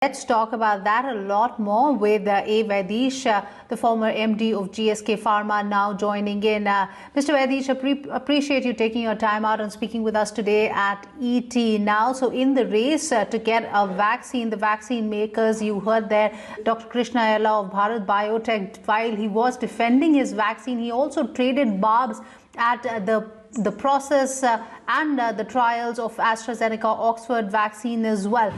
Let's talk about that a lot more with A. Vaidheesh, the former MD of GSK Pharma, now joining in. Mr. Vaidheesh, appreciate you taking your time out and speaking with us today at ET Now. So in the race to get a vaccine, the vaccine makers, you heard there, Dr. Krishna Ella of Bharat Biotech, while he was defending his vaccine, he also traded barbs at the process and the trials of AstraZeneca Oxford vaccine as well.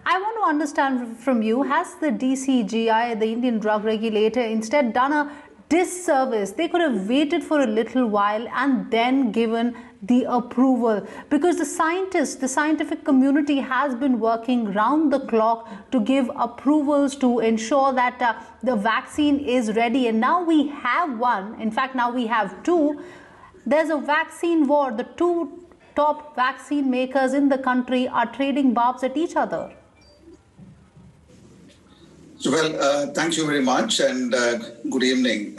I want to understand from you, has the DCGI, the Indian drug regulator, instead done a disservice? They could have waited for a little while and then given the approval, because the scientists, the scientific community has been working round the clock to give approvals to ensure that the vaccine is ready. And now we have one, in fact, now we have two. There's a vaccine war. The two top vaccine makers in the country are trading barbs at each other. Well, thank you very much and good evening.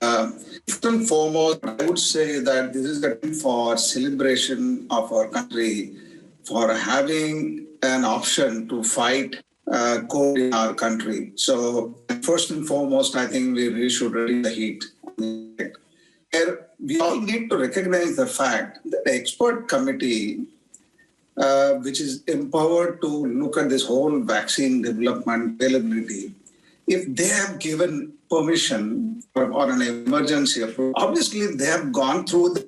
First and foremost, I would say that this is a time for celebration of our country for having an option to fight COVID in our country. So first and foremost, I think we really should release the heat. We all need to recognize the fact that the expert committee which is empowered to look at this whole vaccine development availability, if they have given permission or an emergency approval, obviously they have gone through the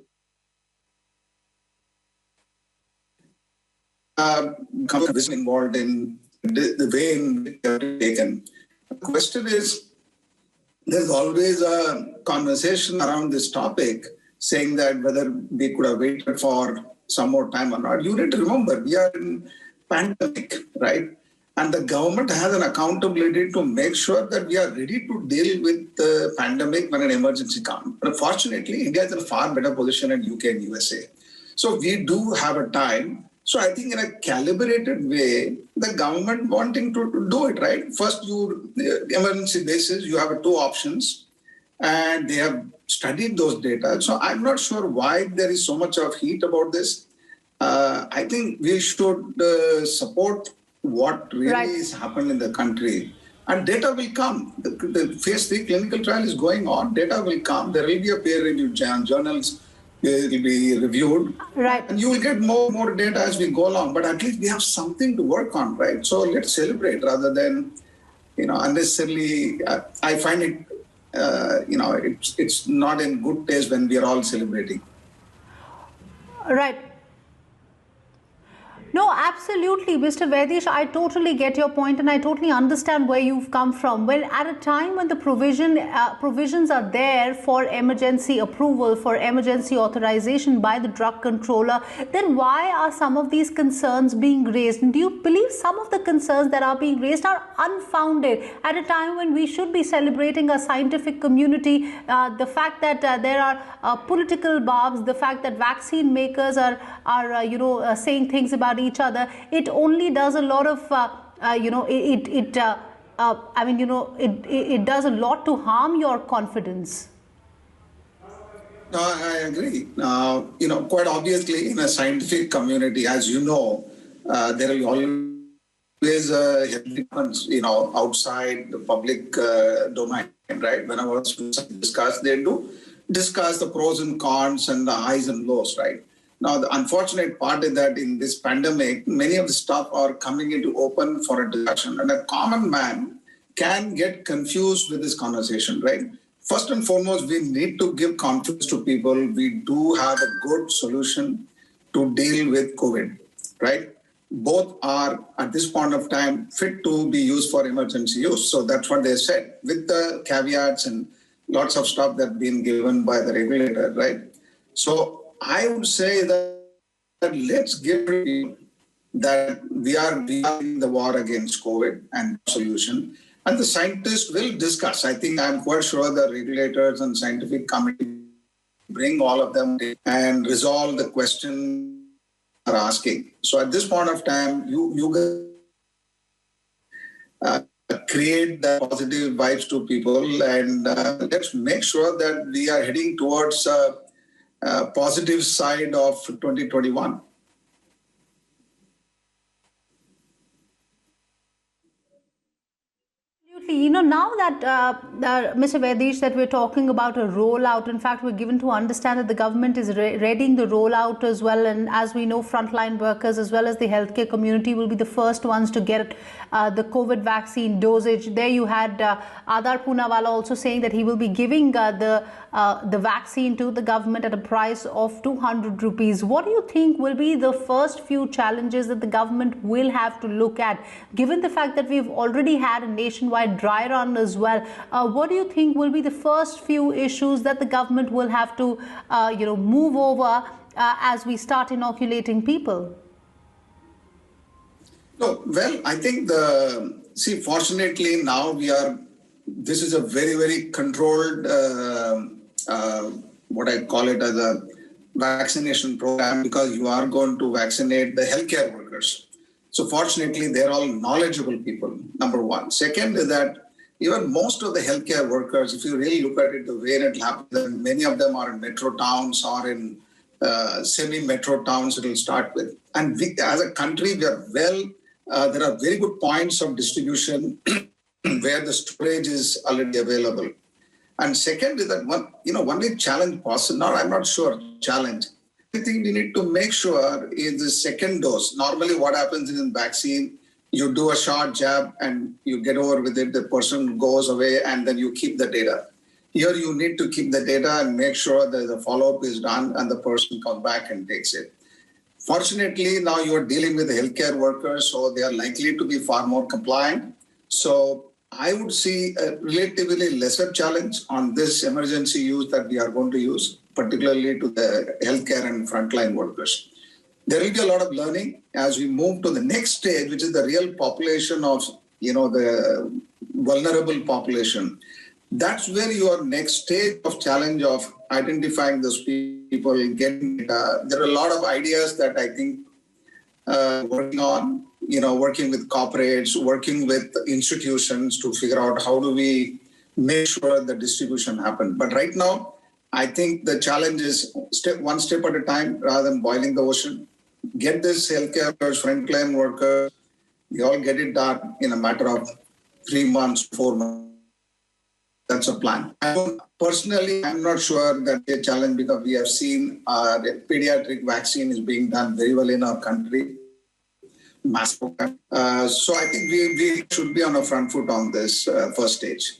involved in the way in which they are taken. The question is, there's always a conversation around this topic saying that whether we could have waited for some more time or not. You need to remember, we are in pandemic, right? And the government has an accountability to make sure that we are ready to deal with the pandemic when an emergency comes. But fortunately, India is in a far better position than UK and USA. So we do have a time. So I think in a calibrated way, the government wanting to do it, right? First, emergency basis, you have two options, and they have studied those data. So I'm not sure why there is so much of heat about this. I think we should support what really is happening in the country. And data will come. The phase 3 clinical trial is going on. Data will come. There will be a peer-reviewed journals will be reviewed. Right. And you will get more data as we go along. But at least we have something to work on, right? So let's celebrate rather than, unnecessarily. I find it it's not in good taste when we are all celebrating. Right. No, absolutely, Mr. Vaidheesh, I totally get your point and I totally understand where you've come from. Well, at a time when the provisions are there for emergency approval, for emergency authorization by the drug controller, then why are some of these concerns being raised? And do you believe some of the concerns that are being raised are unfounded at a time when we should be celebrating a scientific community? The fact that there are political barbs, the fact that vaccine makers are saying things about each other, it only does a lot of it does a lot to harm your confidence. No, I agree. Quite obviously in a scientific community, as you know, there will always outside the public domain, right? Whenever discuss, they do discuss the pros and cons and the highs and lows, right? Now, the unfortunate part is that in this pandemic, many of the stuff are coming into open for a discussion. And a common man can get confused with this conversation, right? First and foremost, we need to give confidence to people. We do have a good solution to deal with COVID, right? Both are, at this point of time, fit to be used for emergency use. So that's what they said, with the caveats and lots of stuff that's been given by the regulator, right? So I would say that let's give people that we are in the war against COVID and solution, and the scientists will discuss. I think I'm quite sure the regulators and scientific committee bring all of them and resolve the question they're asking. So at this point of time, you create the positive vibes to people, and let's make sure that we are heading towards positive side of 2021. Absolutely. Now that, Mr. Vaidheesh, that we're talking about a rollout, in fact, we're given to understand that the government is readying the rollout as well. And as we know, frontline workers as well as the healthcare community will be the first ones to get the COVID vaccine dosage. There you had Adar Poonawalla also saying that he will be giving the vaccine to the government at a price of 200 rupees. What do you think will be the first few challenges that the government will have to look at, given the fact that we've already had a nationwide dry run as well? What do you think will be the first few issues that the government will have to move over as we start inoculating people? No, well, I think fortunately now this is a very, very controlled, what I call it as a vaccination program, because you are going to vaccinate the healthcare workers. So fortunately, they're all knowledgeable people, number one. Second is that even most of the healthcare workers, if you really look at it the way it happens, many of them are in metro towns or in semi-metro towns it will start with. And as a country, we are there are very good points of distribution where the storage is already available. And second is that one big challenge possible, I'm not sure, challenge. I think we need to make sure is the second dose. Normally what happens in vaccine, you do a short jab and you get over with it, the person goes away and then you keep the data. Here you need to keep the data and make sure that the follow-up is done and the person comes back and takes it. Fortunately, now you are dealing with healthcare workers, so they are likely to be far more compliant. So I would see a relatively lesser challenge on this emergency use that we are going to use, particularly to the healthcare and frontline workers. There will be a lot of learning as we move to the next stage, which is the real population of, the vulnerable population. That's where your next stage of challenge of identifying those people, getting data. There are a lot of ideas that I think working on, working with corporates, working with institutions to figure out how do we make sure the distribution happens. But right now, I think the challenge is one step at a time rather than boiling the ocean. Get this healthcare workers, frontline workers, we all get it done in a matter of 3 months, 4 months. That's a plan. Personally, I'm not sure that's a challenge because we have seen the pediatric vaccine is being done very well in our country. Mass program. So I think we should be on a front foot on this first stage.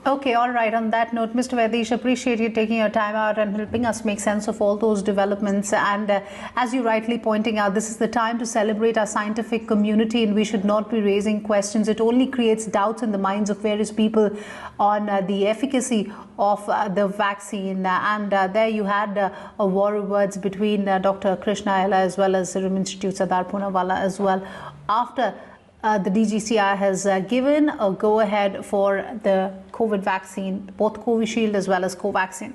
Okay, all right. On that note, Mr. Vaidheesh, appreciate you taking your time out and helping us make sense of all those developments. And as you rightly pointing out, this is the time to celebrate our scientific community and we should not be raising questions. It only creates doubts in the minds of various people on the efficacy of the vaccine. And there you had a war of words between Dr. Krishna Ella as well as Serum Institute's Adar Poonawalla as well. After the DCGI has given a go-ahead for the COVID vaccine, both Covishield as well as Covaxin.